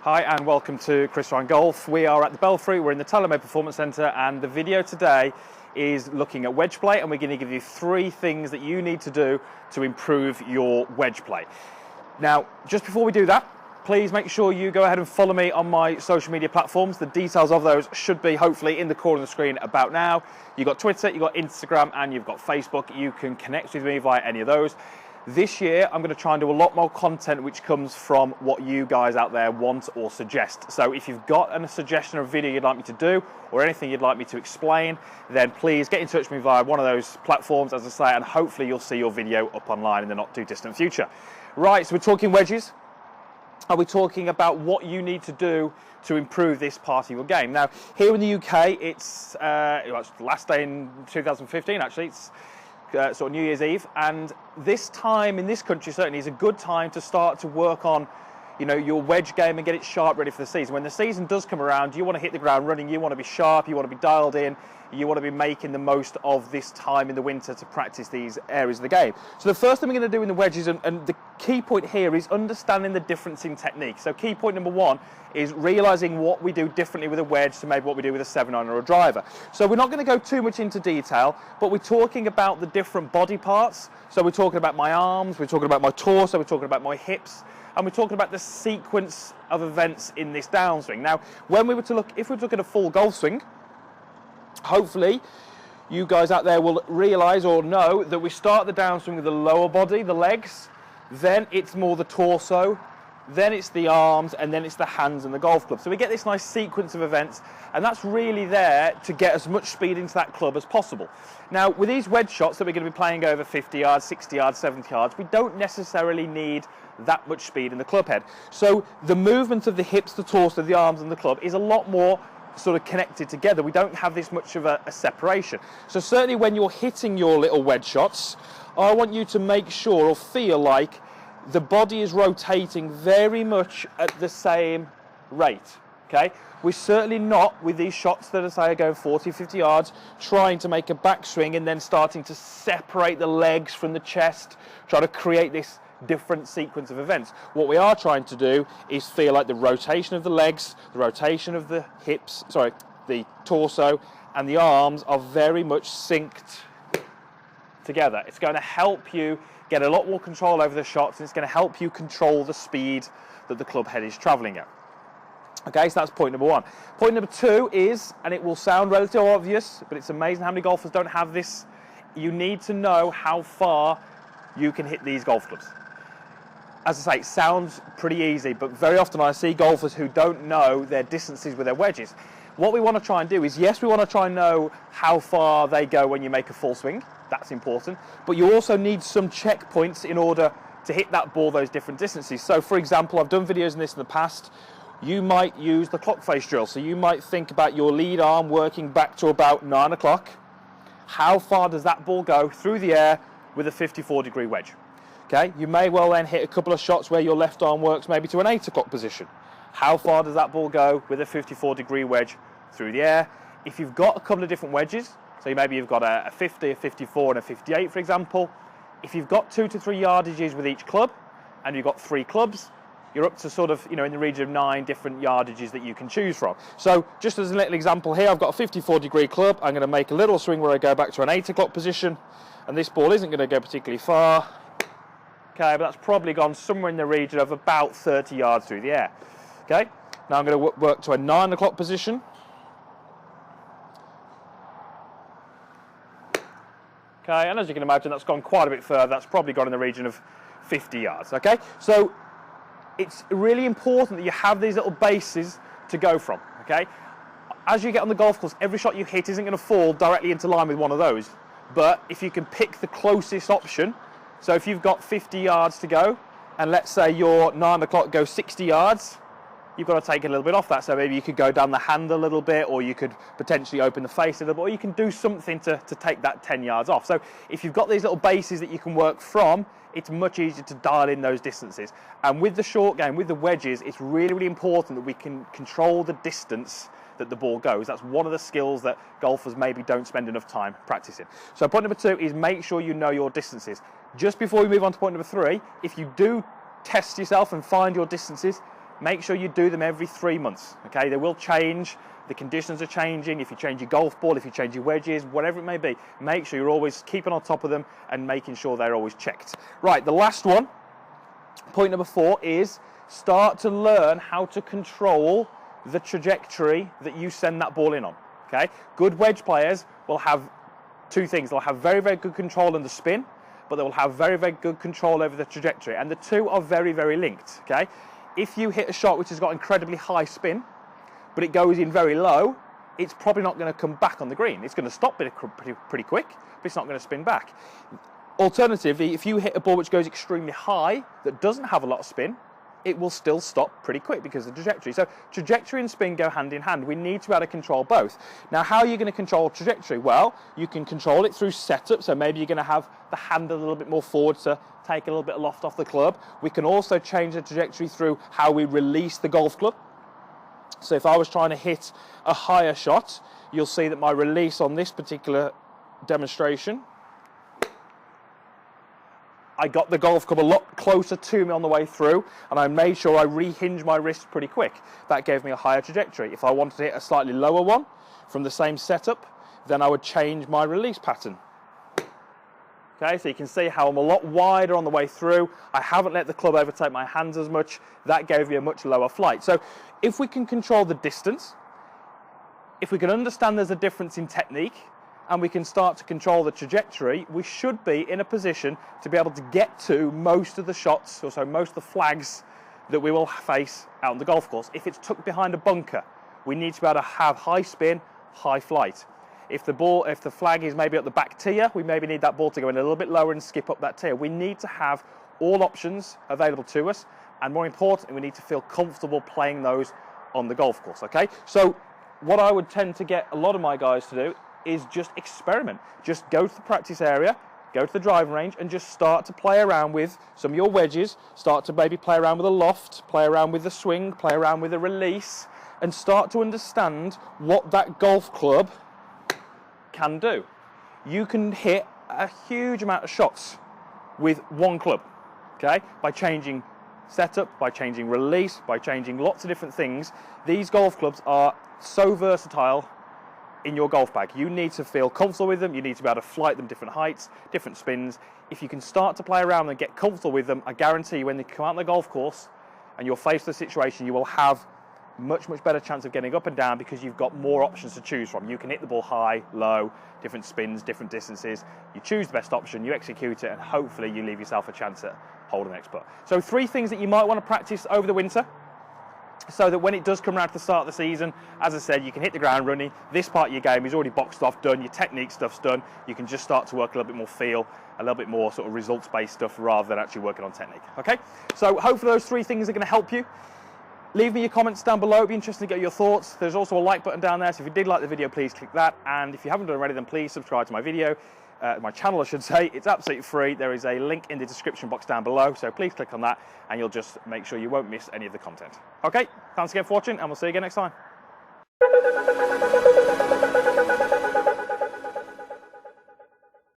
Hi and welcome to Chris Ryan Golf. We are at the Belfry, we're in the TaylorMade Performance Centre, and the video today is looking at wedge play, and we're going to give you 3 things that you need to do to improve your wedge play. Now, just before we do that, please make sure you go ahead and follow me on my social media platforms. The details of those should be hopefully in the corner of the screen about now. You've got Twitter, you've got Instagram, and you've got Facebook. You can connect with me via any of those. This year, I'm going to try and do a lot more content which comes from what you guys out there want or suggest. So if you've got a suggestion of a video you'd like me to do or anything you'd like me to explain, then please get in touch with me via one of those platforms, as I say, and hopefully you'll see your video up online in the not too distant future. Right, so we're talking wedges. Are we talking about what you need to do to improve this part of your game? Now, here in the UK, it's the last day in 2015, actually. It's sort of New Year's Eve, and this time in this country certainly is a good time to start to work on, you know, your wedge game and get it sharp, ready for the season. When the season does come around, you want to hit the ground running, you want to be sharp, you want to be dialed in, you want to be making the most of this time in the winter to practice these areas of the game. So the first thing we're going to do in the wedges, and the key point here is understanding the difference in technique. So key point number 1 is realising what we do differently with a wedge to maybe what we do with a 7-iron or a driver. So we're not going to go too much into detail, but we're talking about the different body parts. So we're talking about my arms, we're talking about my torso, we're talking about my hips, and we're talking about the sequence of events in this downswing. Now, when we were to look, if we were to look at a full golf swing, hopefully you guys out there will realise or know that we start the downswing with the lower body, the legs, then it's more the torso, then it's the arms, and then it's the hands and the golf club. So we get this nice sequence of events, and that's really there to get as much speed into that club as possible. Now, with these wedge shots that we're going to be playing over 50 yards, 60 yards, 70 yards, we don't necessarily need that much speed in the club head. So the movement of the hips, the torso, the arms, and the club is a lot more sort of connected together. We don't have this much of a separation. So certainly when you're hitting your little wedge shots, I want you to make sure or feel like the body is rotating very much at the same rate, okay? We're certainly not, with these shots that are going 40, 50 yards, trying to make a backswing and then starting to separate the legs from the chest, try to create this different sequence of events. What we are trying to do is feel like the rotation of the legs, the rotation of the hips, the torso and the arms are very much synced together. It's going to help you get a lot more control over the shots, and it's going to help you control the speed that the club head is travelling at. Okay, so that's point number 1. Point number 2 is, and it will sound relatively obvious, but it's amazing how many golfers don't have this, you need to know how far you can hit these golf clubs. As I say, it sounds pretty easy, but very often I see golfers who don't know their distances with their wedges. What we want to try and do is, yes, we want to try and know how far they go when you make a full swing. That's important. But you also need some checkpoints in order to hit that ball those different distances. So, for example, I've done videos on this in the past. You might use the clock face drill. So you might think about your lead arm working back to about 9 o'clock. How far does that ball go through the air with a 54-degree wedge? Okay, you may well then hit a couple of shots where your left arm works maybe to an 8 o'clock position. How far does that ball go with a 54-degree wedge through the air? If you've got a couple of different wedges, so maybe you've got a 50, a 54 and a 58, for example, if you've got 2 to 3 yardages with each club and you've got 3 clubs, you're up to sort of, you know, in the region of 9 different yardages that you can choose from. So just as a little example here, I've got a 54-degree club. I'm going to make a little swing where I go back to an 8 o'clock position, and this ball isn't going to go particularly far. Okay, but that's probably gone somewhere in the region of about 30 yards through the air. Okay, now I'm going to work to a 9 o'clock position. Okay, and as you can imagine, that's gone quite a bit further. That's probably gone in the region of 50 yards. Okay, so it's really important that you have these little bases to go from. Okay, as you get on the golf course, every shot you hit isn't going to fall directly into line with one of those. But if you can pick the closest option, so if you've got 50 yards to go, and let's say your 9 o'clock goes 60 yards, you've got to take a little bit off that. So maybe you could go down the hand a little bit, or you could potentially open the face a little bit, or you can do something to take that 10 yards off. So if you've got these little bases that you can work from, it's much easier to dial in those distances. And with the short game, with the wedges, it's really, really important that we can control the distance that the ball goes. That's one of the skills that golfers maybe don't spend enough time practicing. So point number 2 is make sure you know your distances. Just before we move on to point number 3, if you do test yourself and find your distances, make sure you do them every 3 months, okay? They will change, the conditions are changing, if you change your golf ball, if you change your wedges, whatever it may be, make sure you're always keeping on top of them and making sure they're always checked. Right, the last one, point number 4, is start to learn how to control the trajectory that you send that ball in on, okay? Good wedge players will have 2 things. They'll have very, very good control on the spin, but they will have very, very good control over the trajectory. And the 2 are very, very linked, okay? If you hit a shot which has got incredibly high spin, but it goes in very low, it's probably not going to come back on the green. It's going to stop pretty quick, but it's not going to spin back. Alternatively, if you hit a ball which goes extremely high, that doesn't have a lot of spin, it will still stop pretty quick because of the trajectory. So trajectory and spin go hand in hand. We need to be able to control both. Now, how are you going to control trajectory? Well, you can control it through setup. So maybe you're going to have the hand a little bit more forward to take a little bit of loft off the club. We can also change the trajectory through how we release the golf club. So if I was trying to hit a higher shot, you'll see that my release on this particular demonstration, I got the golf club a lot closer to me on the way through, and I made sure I rehinge my wrist pretty quick. That gave me a higher trajectory. If I wanted to hit a slightly lower one from the same setup, then I would change my release pattern. Okay, so you can see how I'm a lot wider on the way through. I haven't let the club overtake my hands as much. That gave me a much lower flight. So if we can control the distance, if we can understand there's a difference in technique, and we can start to control the trajectory, we should be in a position to be able to get to most of the shots, or so most of the flags that we will face out on the golf course. If it's tucked behind a bunker, we need to be able to have high spin, high flight. If the flag is maybe at the back tier, we maybe need that ball to go in a little bit lower and skip up that tier. We need to have all options available to us, and more importantly, we need to feel comfortable playing those on the golf course, okay? So what I would tend to get a lot of my guys to do is just experiment. Just go to the practice area, go to the driving range, and just start to play around with some of your wedges, start to maybe play around with a loft, play around with the swing, play around with a release, and start to understand what that golf club can do. You can hit a huge amount of shots with one club, okay? By changing setup, by changing release, by changing lots of different things. These golf clubs are so versatile in your golf bag. You need to feel comfortable with them. You need to be able to flight them different heights, different spins. If you can start to play around and get comfortable with them, I guarantee you when they come out on the golf course and you're faced with a situation, you will have much, much better chance of getting up and down because you've got more options to choose from. You can hit the ball high, low, different spins, different distances. You choose the best option, you execute it, and hopefully you leave yourself a chance at holding the next putt. So 3 things that you might want to practice over the winter, so that when it does come around to the start of the season, as I said, you can hit the ground running. This part of your game is already boxed off, done. Your technique stuff's done. You can just start to work a little bit more feel, a little bit more sort of results-based stuff rather than actually working on technique, okay? So hopefully those 3 things are going to help you. Leave me your comments down below. It'd be interesting to get your thoughts. There's also a like button down there, so if you did like the video, please click that. And if you haven't done already, then please subscribe to my video. My channel, I should say. It's absolutely free. There is a link in the description box down below, so please click on that and you'll just make sure you won't miss any of the content. Okay, thanks again for watching, and we'll see you again next time.